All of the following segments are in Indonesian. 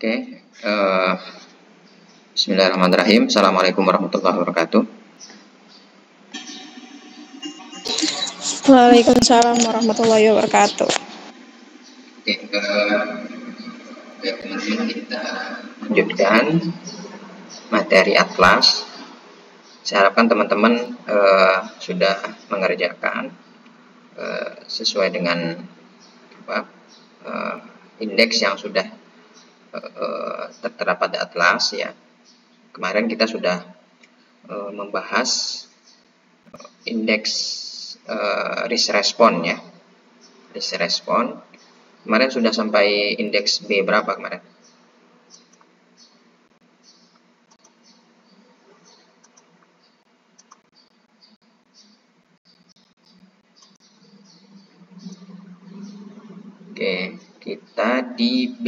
Oke, bismillahirrahmanirrahim. Assalamualaikum warahmatullahi wabarakatuh. Waalaikumsalam warahmatullahi wabarakatuh. Oke, kemudian kita lanjutkan materi atlas. Saya harapkan teman-teman sudah mengerjakan sesuai dengan indeks yang sudah tertera pada atlas ya. Kemarin kita sudah membahas indeks risk response ya. Risk response. Kemarin sudah sampai indeks B berapa kemarin? Oke, kita di B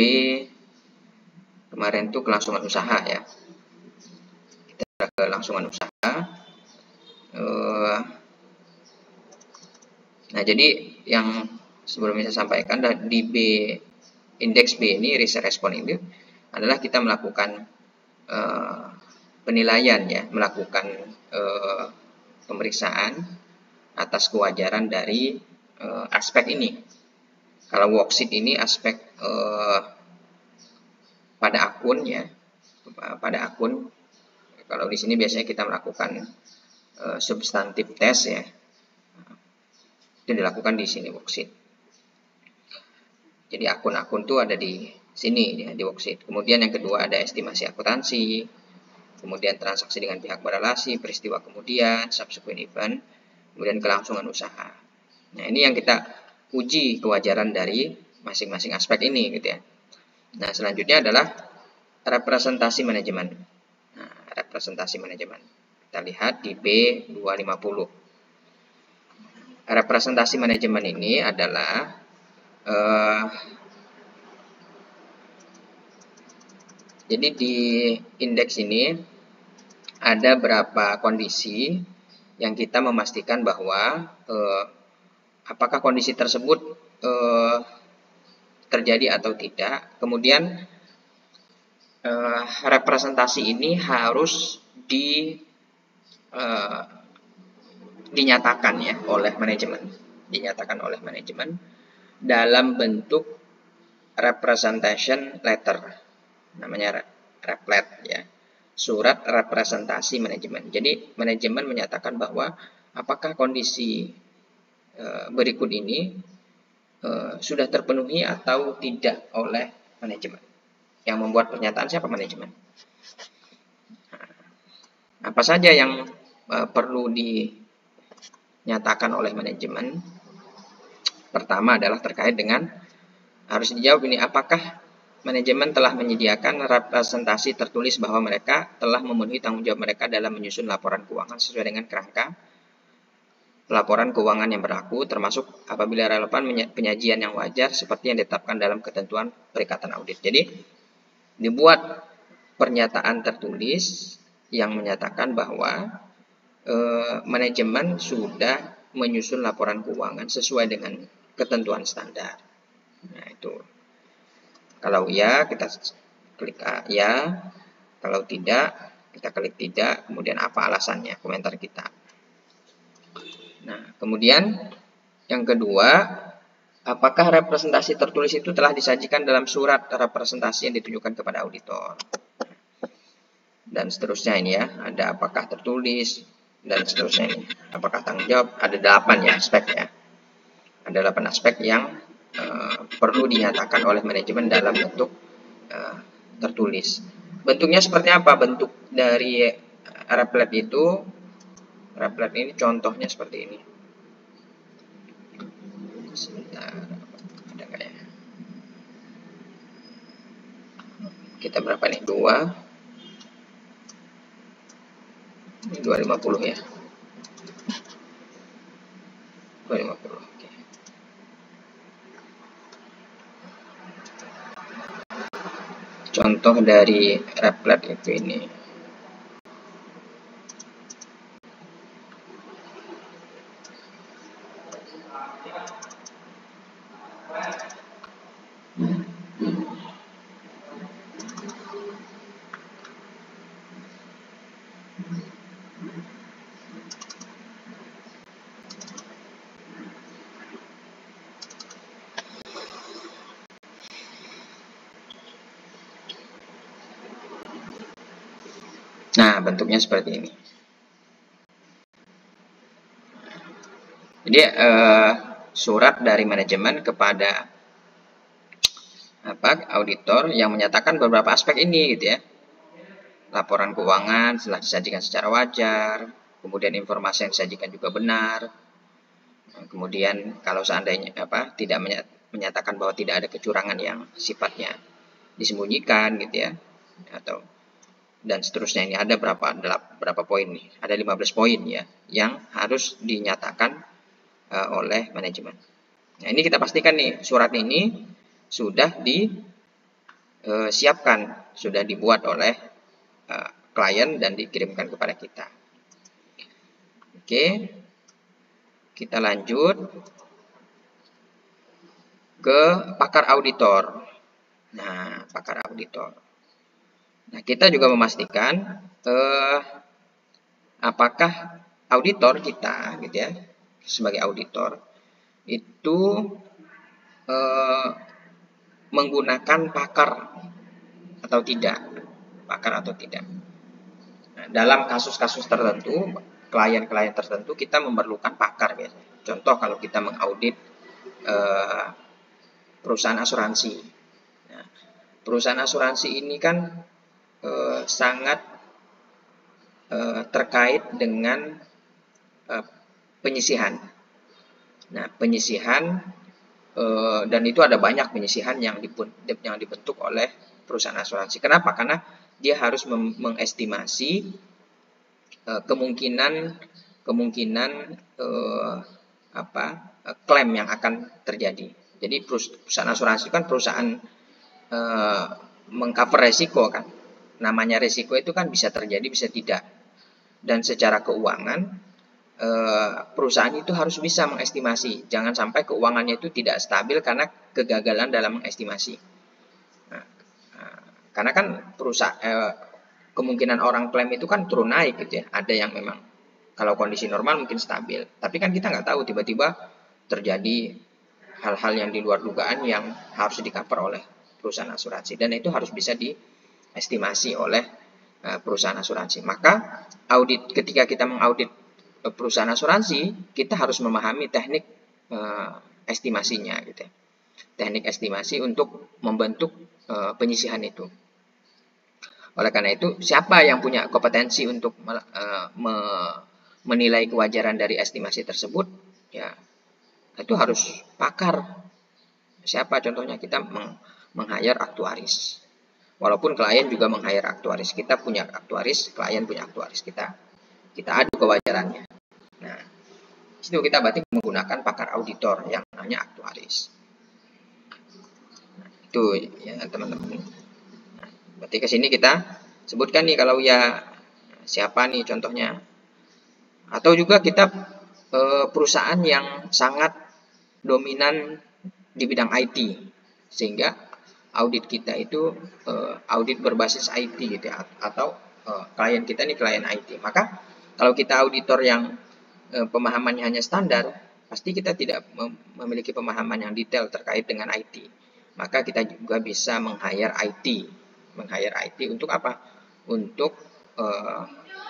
kemarin tuh kelangsungan usaha ya. Kita ke kelangsungan usaha. Nah, jadi yang sebelumnya saya sampaikan di B, indeks B ini, risk response ini adalah kita melakukan penilaian ya, melakukan pemeriksaan atas kewajaran dari aspek ini. Kalau worksheet ini aspek pada akun ya, pada akun. Kalau di sini biasanya kita melakukan substantif test ya, itu dilakukan di sini worksheet. Jadi akun-akun tuh ada di sini ya, di worksheet. Kemudian yang kedua ada estimasi akuntansi, kemudian transaksi dengan pihak berrelasi, peristiwa kemudian, subsequent event, kemudian kelangsungan usaha. Nah, ini yang kita uji kewajaran dari masing-masing aspek ini gitu ya. Nah, selanjutnya adalah representasi manajemen. Nah, representasi manajemen. Kita lihat di B250. Representasi manajemen ini adalah jadi di indeks ini ada berapa kondisi yang kita memastikan bahwa apakah kondisi tersebut terjadi atau tidak. Kemudian representasi ini harus dinyatakan ya oleh manajemen, dinyatakan oleh manajemen dalam bentuk representation letter, namanya replet ya, surat representasi manajemen. Jadi manajemen menyatakan bahwa apakah kondisi berikut ini sudah terpenuhi atau tidak oleh manajemen. Yang membuat pernyataan siapa? Manajemen. Apa saja yang perlu dinyatakan oleh manajemen? Pertama adalah terkait dengan, harus dijawab ini, apakah manajemen telah menyediakan representasi tertulis bahwa mereka telah memenuhi tanggung jawab mereka dalam menyusun laporan keuangan sesuai dengan kerangka laporan keuangan yang berlaku, termasuk apabila relevan penyajian yang wajar seperti yang ditetapkan dalam ketentuan perikatan audit. Jadi dibuat pernyataan tertulis yang menyatakan bahwa manajemen sudah menyusun laporan keuangan sesuai dengan ketentuan standar. Nah, itu. Kalau ya, kita klik ya. Kalau tidak, kita klik tidak. Kemudian apa alasannya, komentar kita. Nah, kemudian yang kedua, apakah representasi tertulis itu telah disajikan dalam surat representasi yang ditujukan kepada auditor. Dan seterusnya ini ya, ada apakah tertulis, dan seterusnya ini. Apakah tanggung jawab, ada 8 ya aspek ya. Ada 8 aspek yang perlu dinyatakan oleh manajemen dalam bentuk tertulis. Bentuknya seperti apa? Bentuk dari replet itu, replet ini contohnya seperti ini. Sebentar, ada nggak ya? Kita berapa nih? 2. Ini 250 ya. 250. Oke. Contoh dari replet itu ini. bentuknya seperti ini. Jadi surat dari manajemen kepada auditor yang menyatakan beberapa aspek ini gitu ya. Laporan keuangan telah disajikan secara wajar, kemudian informasi yang disajikan juga benar. Kemudian kalau seandainya tidak menyatakan bahwa tidak ada kecurangan yang sifatnya disembunyikan gitu ya, atau dan seterusnya. Ini ada berapa poin nih? Ada 15 poin ya yang harus dinyatakan oleh manajemen. Nah, ini kita pastikan nih surat ini sudah disiapkan, sudah dibuat oleh klien dan dikirimkan kepada kita. Oke, kita lanjut ke pakar auditor. Nah, pakar auditor. Nah, kita juga memastikan apakah auditor kita, gitu ya, sebagai auditor itu menggunakan pakar atau tidak. Nah, dalam kasus-kasus tertentu, klien-klien tertentu kita memerlukan pakar biasanya. Contoh kalau kita mengaudit perusahaan asuransi. Nah, perusahaan asuransi ini kan sangat terkait dengan penyisihan. Nah, penyisihan dan itu ada banyak penyisihan yang dibentuk oleh perusahaan asuransi. Kenapa? Karena dia harus mengestimasi kemungkinan klaim yang akan terjadi. Jadi perusahaan asuransi kan perusahaan mengcover resiko kan. Namanya resiko itu kan bisa terjadi, bisa tidak. Dan secara keuangan perusahaan itu harus bisa mengestimasi. Jangan sampai keuangannya itu tidak stabil karena kegagalan dalam mengestimasi. Karena kan kemungkinan orang klaim itu kan turun naik gitu ya. Ada yang memang kalau kondisi normal mungkin stabil. Tapi kan kita nggak tahu tiba-tiba terjadi hal-hal yang di luar dugaan yang harus di-cover oleh perusahaan asuransi. Dan itu harus bisa diestimasi oleh perusahaan asuransi. Maka ketika kita mengaudit perusahaan asuransi, kita harus memahami teknik estimasinya gitu ya. Teknik estimasi untuk membentuk penyisihan itu. Oleh karena itu, siapa yang punya kompetensi untuk menilai kewajaran dari estimasi tersebut? Ya, itu harus pakar. Siapa? Contohnya kita meng-hire aktuaris. Walaupun klien juga meng-hire aktuaris. Kita punya aktuaris, klien punya aktuaris. Kita adu kewajarannya. Nah, situ kita berarti menggunakan pakar auditor yang namanya aktuaris. Nah, itu ya teman-teman. Nah, berarti ke sini kita sebutkan nih kalau ya siapa nih contohnya. Atau juga kita perusahaan yang sangat dominan di bidang IT, sehingga audit kita itu audit berbasis IT gitu ya, atau klien kita nih klien IT. Maka kalau kita auditor yang pemahamannya hanya standar, pasti kita tidak memiliki pemahaman yang detail terkait dengan IT. Maka kita juga bisa meng-hire IT untuk apa? Untuk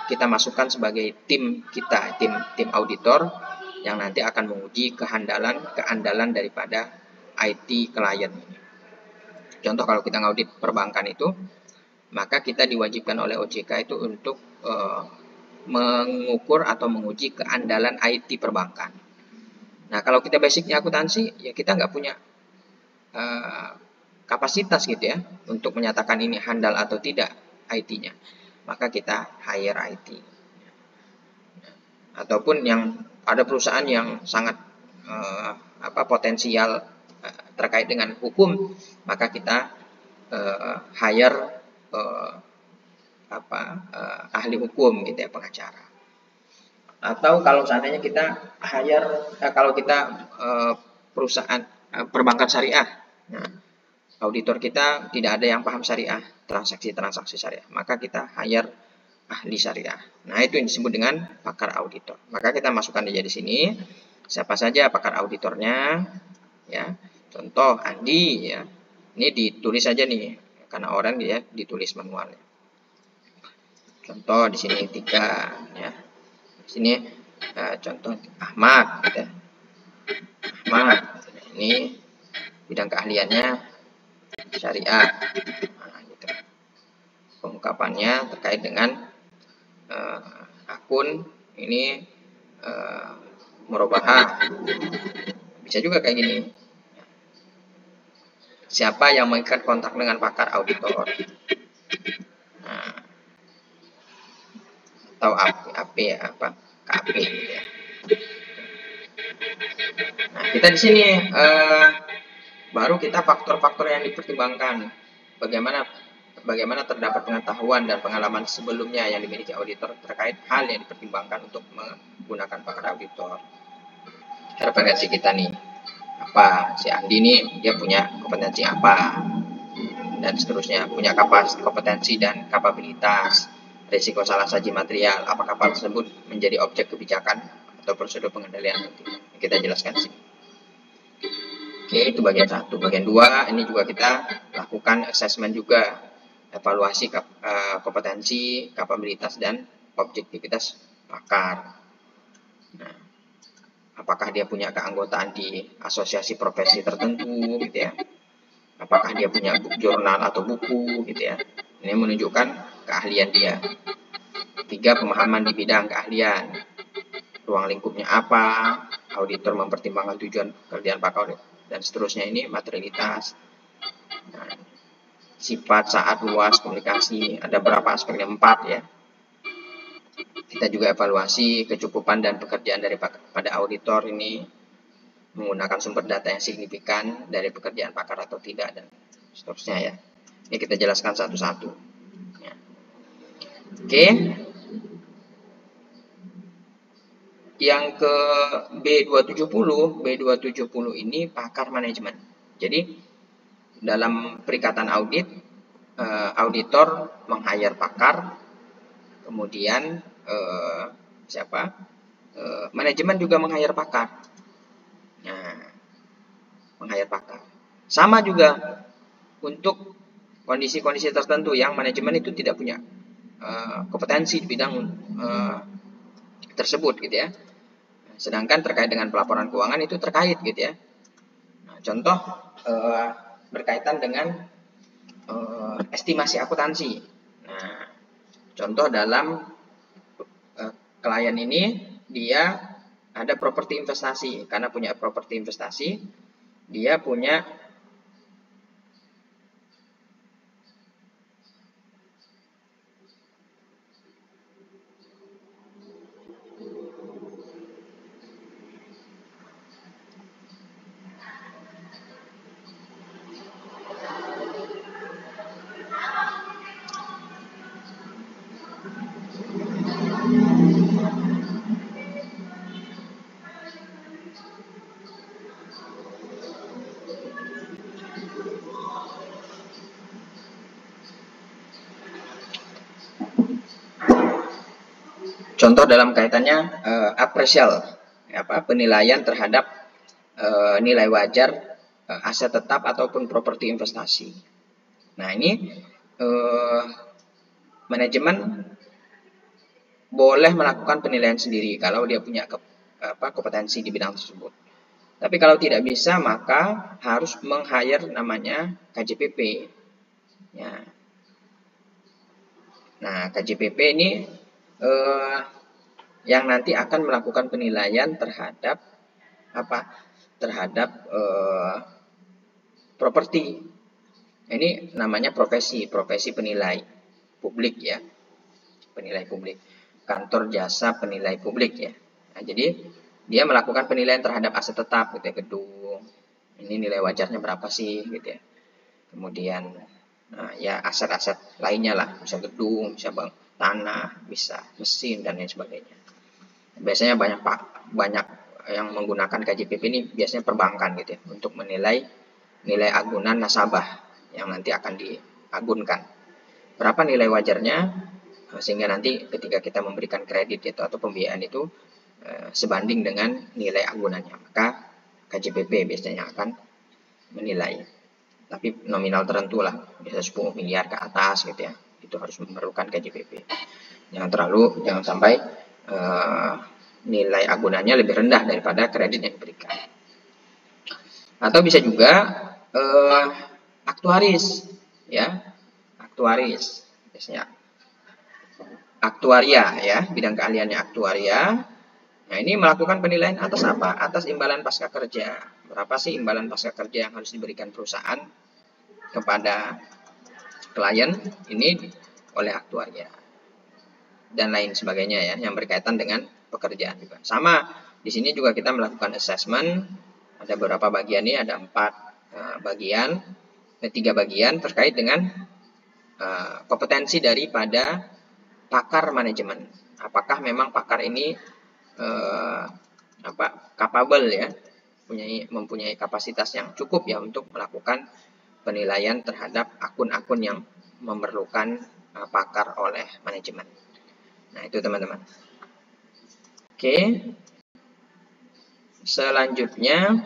kita masukkan sebagai tim kita, tim auditor yang nanti akan menguji keandalan daripada IT klien ini. Contoh kalau kita ngaudit perbankan itu, maka kita diwajibkan oleh OJK itu untuk mengukur atau menguji keandalan IT perbankan. Nah, kalau kita basicnya akuntansi, ya kita nggak punya kapasitas gitu ya untuk menyatakan ini handal atau tidak IT-nya. Maka kita hire IT. Ataupun yang ada perusahaan yang sangat potensial terkait dengan hukum, maka kita hire ahli hukum gitu ya, pengacara. Atau kalau seandainya kita hire kalau kita perusahaan perbankan syariah, nah, auditor kita tidak ada yang paham syariah, transaksi syariah, maka kita hire ahli syariah. Nah, itu yang disebut dengan pakar auditor. Maka kita masukkan aja di sini siapa saja pakar auditornya ya. Contoh Andi ya. Ini ditulis saja nih karena orang dia ditulis manual. Contoh di sini 3 ya. Di sini contoh Ahmad gitu. Ahmad ini bidang keahliannya syariah. Nah, gitu. Pengungkapannya terkait dengan akun ini murabahah. Bisa juga kayak gini. Siapa yang mengikat kontak dengan pakar auditor? Nah, atau AP ya, apa KP gitu ya. Nah, kita di sini baru kita faktor-faktor yang dipertimbangkan. Bagaimana terdapat pengetahuan dan pengalaman sebelumnya yang dimiliki auditor terkait hal yang dipertimbangkan untuk menggunakan pakar auditor. Referensi kita nih, apa si Andi nih dia punya kompetensi apa dan seterusnya, punya kompetensi dan kapabilitas, risiko salah saji material, apakah kapal tersebut menjadi objek kebijakan atau prosedur pengendalian nanti. Kita jelaskan sih. Oke, itu bagian 1. Bagian 2 ini juga kita lakukan assessment juga, evaluasi kompetensi, kapabilitas dan objektivitas pakar. Nah, apakah dia punya keanggotaan di asosiasi profesi tertentu gitu ya. Apakah dia punya jurnal atau buku gitu ya. Ini menunjukkan keahlian dia. 3, pemahaman di bidang keahlian. Ruang lingkupnya apa, auditor mempertimbangkan tujuan pekerjaan pakar dan seterusnya. Ini materialitas. Nah, sifat, saat, luas, komunikasi, ada berapa aspeknya? 4 ya. Kita juga evaluasi kecukupan dan pekerjaan pada auditor ini, menggunakan sumber data yang signifikan dari pekerjaan pakar atau tidak, dan seterusnya ya. Ini kita jelaskan satu-satu. Ya. Oke. Yang ke B270 ini pakar manajemen. Jadi dalam perikatan audit, auditor meng-hire pakar, kemudian manajemen juga meng-hire pakar. Nah, meng-hire pakar. Sama juga untuk kondisi-kondisi tertentu yang manajemen itu tidak punya kompetensi di bidang tersebut gitu ya. Sedangkan terkait dengan pelaporan keuangan itu terkait gitu ya. Nah, contoh berkaitan dengan estimasi akuntansi. Nah, contoh dalam klien ini dia ada properti investasi. Karena punya properti investasi, dia punya contoh dalam kaitannya appraisal, penilaian terhadap nilai wajar aset tetap ataupun properti investasi. Nah, ini manajemen boleh melakukan penilaian sendiri kalau dia punya kompetensi di bidang tersebut. Tapi kalau tidak bisa, maka harus meng-hire namanya KJPP. Ya. Nah, KJPP ini yang nanti akan melakukan penilaian terhadap properti. Ini namanya profesi penilai publik ya. Penilai publik. Kantor jasa penilai publik ya. Nah, jadi dia melakukan penilaian terhadap aset tetap gitu ya, gedung. Ini nilai wajarnya berapa sih gitu ya. Kemudian ya aset-aset lainnya lah, bisa gedung, bisa tanah, bisa mesin dan lain sebagainya. Biasanya banyak yang menggunakan KJPP ini biasanya perbankan gitu ya, untuk menilai nilai agunan nasabah yang nanti akan diagunkan. Berapa nilai wajarnya, sehingga nanti ketika kita memberikan kredit itu atau pembiayaan itu sebanding dengan nilai agunannya, maka KJPP biasanya akan menilai. Tapi nominal tertentu lah, biasa 10 miliar ke atas gitu ya, itu harus memerlukan KJPP. Jangan sampai nilai agunannya lebih rendah daripada kredit yang diberikan. Atau bisa juga aktuaris, ya, aktuaris, biasanya aktuaria, ya, bidang keahliannya aktuaria. Nah, ini melakukan penilaian atas apa? Atas imbalan pasca kerja. Berapa sih imbalan pasca kerja yang harus diberikan perusahaan kepada klien ini oleh aktuaria dan lain sebagainya, ya, yang berkaitan dengan pekerjaan juga. Sama, di sini juga kita melakukan assessment. Ada beberapa bagian ini, ada 4 bagian, 3 bagian terkait dengan kompetensi daripada pakar manajemen. Apakah memang pakar ini capable, ya, mempunyai kapasitas yang cukup, ya, untuk melakukan penilaian terhadap akun-akun yang memerlukan pakar oleh manajemen. Nah, itu teman-teman. Oke. Selanjutnya,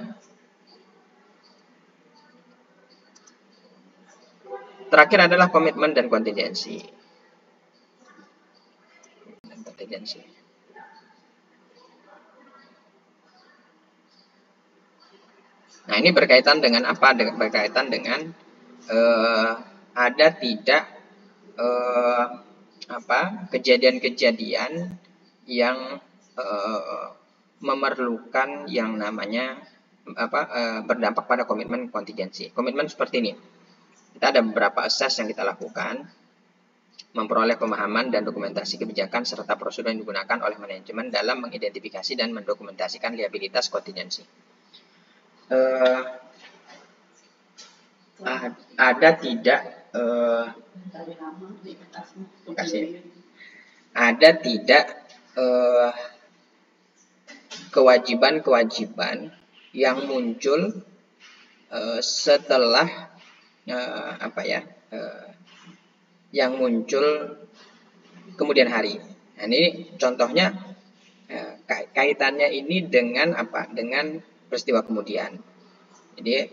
terakhir adalah komitmen dan kontingensi. Nah, ini berkaitan dengan apa? Berkaitan dengan ada tidak kejadian-kejadian yang memerlukan yang namanya berdampak pada komitmen kontingensi. Komitmen seperti ini. Kita ada beberapa assess yang kita lakukan, memperoleh pemahaman dan dokumentasi kebijakan serta prosedur yang digunakan oleh manajemen dalam mengidentifikasi dan mendokumentasikan liabilitas kontingensi. Ada tidak kewajiban-kewajiban yang muncul setelah yang muncul kemudian hari. Nah, ini contohnya kaitannya ini dengan apa? Dengan peristiwa kemudian. Jadi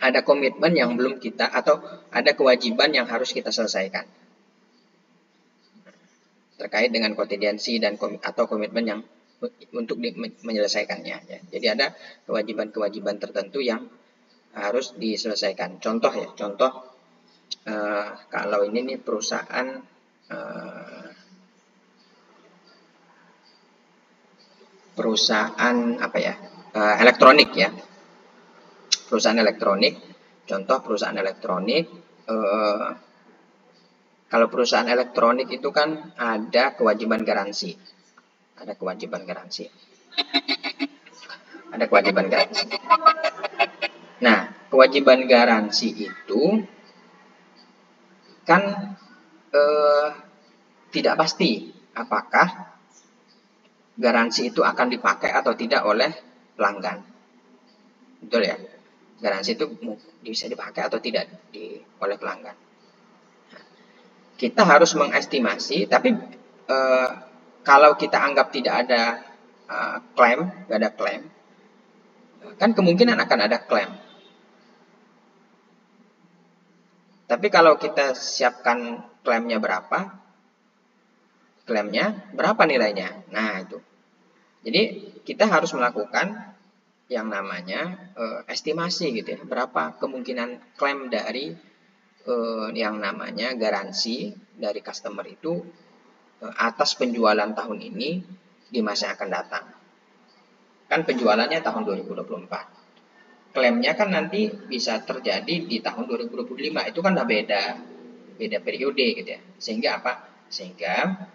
ada komitmen yang belum kita, atau ada kewajiban yang harus kita selesaikan terkait dengan kontingensi dan atau komitmen yang untuk menyelesaikannya, ya. Jadi ada kewajiban-kewajiban tertentu yang harus diselesaikan. Contoh, ya, kalau ini nih perusahaan elektronik, ya. Perusahaan elektronik, contoh perusahaan elektronik, kalau perusahaan elektronik itu kan ada kewajiban garansi. Ada kewajiban garansi. Nah, kewajiban garansi itu kan tidak pasti apakah garansi itu akan dipakai atau tidak oleh pelanggan. Betul, ya? Garansi itu bisa dipakai atau tidak oleh pelanggan. Kita harus mengestimasi, tapi kalau kita anggap tidak ada klaim, kan kemungkinan akan ada klaim. Tapi kalau kita siapkan klaimnya berapa nilainya. Nah, itu. Jadi kita harus melakukan yang namanya estimasi, gitu, ya. Berapa kemungkinan klaim dari yang namanya garansi dari customer itu atas penjualan tahun ini di masa yang akan datang. Kan penjualannya tahun 2024. Klaimnya kan nanti bisa terjadi di tahun 2025. Itu kan udah beda periode, gitu, ya. Sehingga apa? Sehingga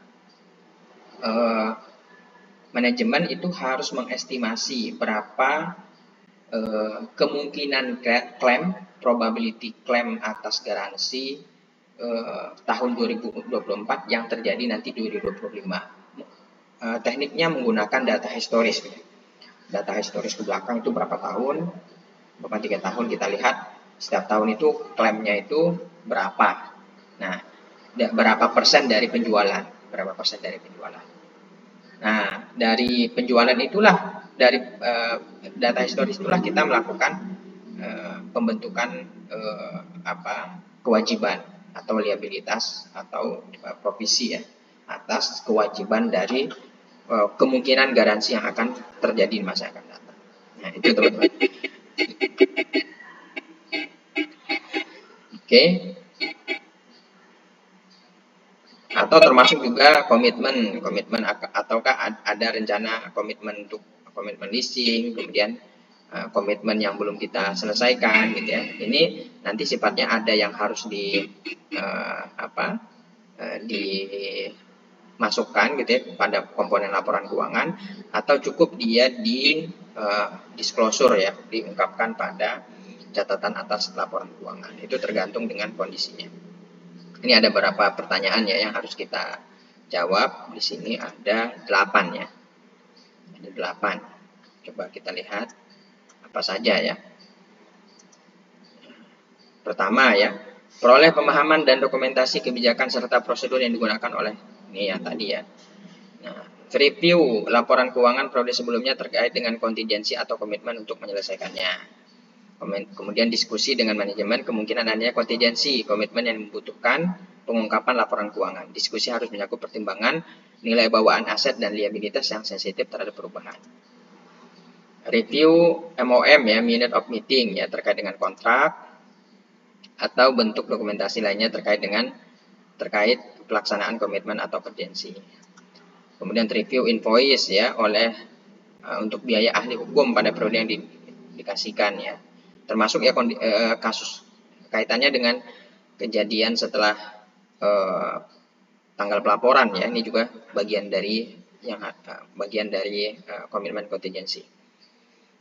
manajemen itu harus mengestimasi berapa kemungkinan klaim, probability claim atas garansi tahun 2024 yang terjadi nanti 2025. Tekniknya menggunakan data historis, gitu. Data historis ke belakang itu berapa tahun, 3 tahun, kita lihat setiap tahun itu klaimnya itu berapa. Nah, berapa persen dari penjualan. Nah, dari penjualan itulah, dari data historis itulah kita melakukan pembentukan kewajiban atau liabilitas atau provisi ya atas kewajiban dari kemungkinan garansi yang akan terjadi di masa yang akan datang. Nah, itu teman-teman. Oke. Atau termasuk juga komitmen ataukah ada rencana komitmen untuk komitmen leasing, kemudian komitmen yang belum kita selesaikan gitu ya. Ini nanti sifatnya ada yang harus dimasukkan gitu ya pada komponen laporan keuangan, atau cukup dia di disclosure ya, diungkapkan pada catatan atas laporan keuangan. Itu tergantung dengan kondisinya. Ini ada beberapa pertanyaan ya yang harus kita jawab. Di sini ada 8 ya. Ada 8. Coba kita lihat apa saja ya. Pertama ya, peroleh pemahaman dan dokumentasi kebijakan serta prosedur yang digunakan oleh ini ya tadi ya. Nah, review laporan keuangan periode sebelumnya terkait dengan kontingensi atau komitmen untuk menyelesaikannya. Kemudian diskusi dengan manajemen kemungkinan adanya kontingensi komitmen yang membutuhkan pengungkapan laporan keuangan. Diskusi harus mencakup pertimbangan nilai bawaan aset dan liabilitas yang sensitif terhadap perubahan. Review MOM ya, minute of meeting ya, terkait dengan kontrak atau bentuk dokumentasi lainnya terkait pelaksanaan komitmen atau kontingensi. Kemudian review invoice ya untuk biaya ahli hukum pada periode yang dikasihkan ya. Termasuk ya kasus kaitannya dengan kejadian setelah tanggal pelaporan ya. Ini juga bagian dari komitmen kontingensi.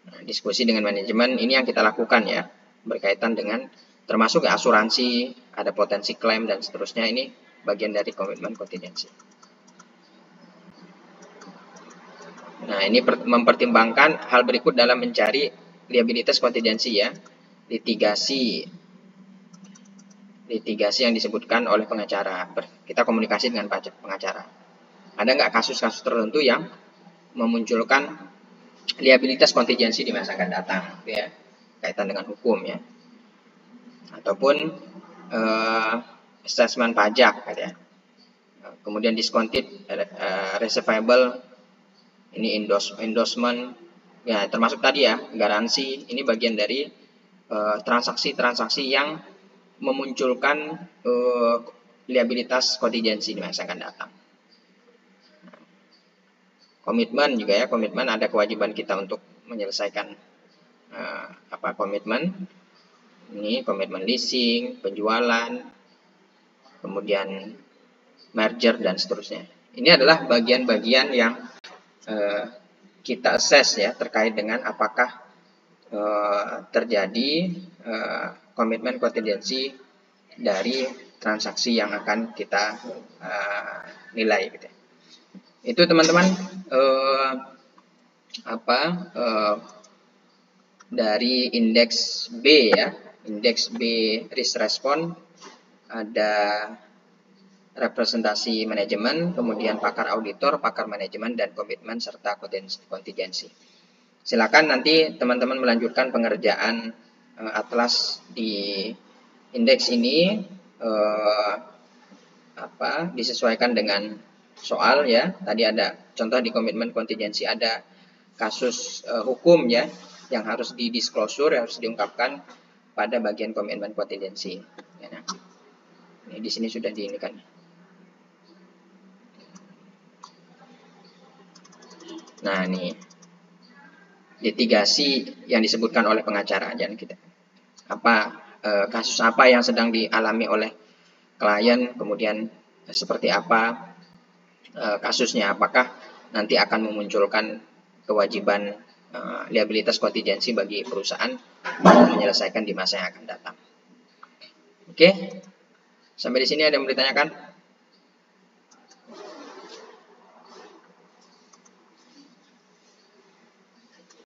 Nah, diskusi dengan manajemen ini yang kita lakukan ya, berkaitan dengan termasuk asuransi, ada potensi klaim dan seterusnya. Ini bagian dari komitmen kontingensi. Nah, ini mempertimbangkan hal berikut dalam mencari liabilitas kontingensi ya. Litigasi yang disebutkan oleh pengacara. Kita komunikasi dengan pengacara. Ada nggak kasus-kasus tertentu yang memunculkan liabilitas kontingensi di masa akan datang ya, kaitan dengan hukum ya. Ataupun assessment pajak ya. Kemudian discounted receivable, ini endorsement ya, termasuk tadi ya, garansi. Ini bagian dari transaksi-transaksi yang memunculkan liabilitas kontingensi di masa akan datang. Komitmen juga ya, komitmen ada kewajiban kita untuk menyelesaikan komitmen. Ini komitmen leasing, penjualan, kemudian merger dan seterusnya. Ini adalah bagian-bagian yang kita assess ya, terkait dengan apakah terjadi komitmen kontingensi dari transaksi yang akan kita nilai gitu. Itu teman-teman dari indeks B ya, indeks B risk response, ada representasi manajemen, kemudian pakar auditor, pakar manajemen, dan komitmen serta kontingensi. Silakan nanti teman-teman melanjutkan pengerjaan atlas di indeks ini disesuaikan dengan soal ya. Tadi ada contoh di komitmen kontingensi, ada kasus hukum ya yang harus di-disclosure, harus diungkapkan pada bagian komitmen kontingensi. Ya, nah. Ini di sini sudah diinikan. Nah, ini litigasi yang disebutkan oleh pengacara. Kasus apa yang sedang dialami oleh klien, kemudian seperti apa kasusnya, apakah nanti akan memunculkan kewajiban liabilitas kontingensi bagi perusahaan untuk menyelesaikan di masa yang akan datang. Oke, sampai di sini ada yang mau ditanyakan?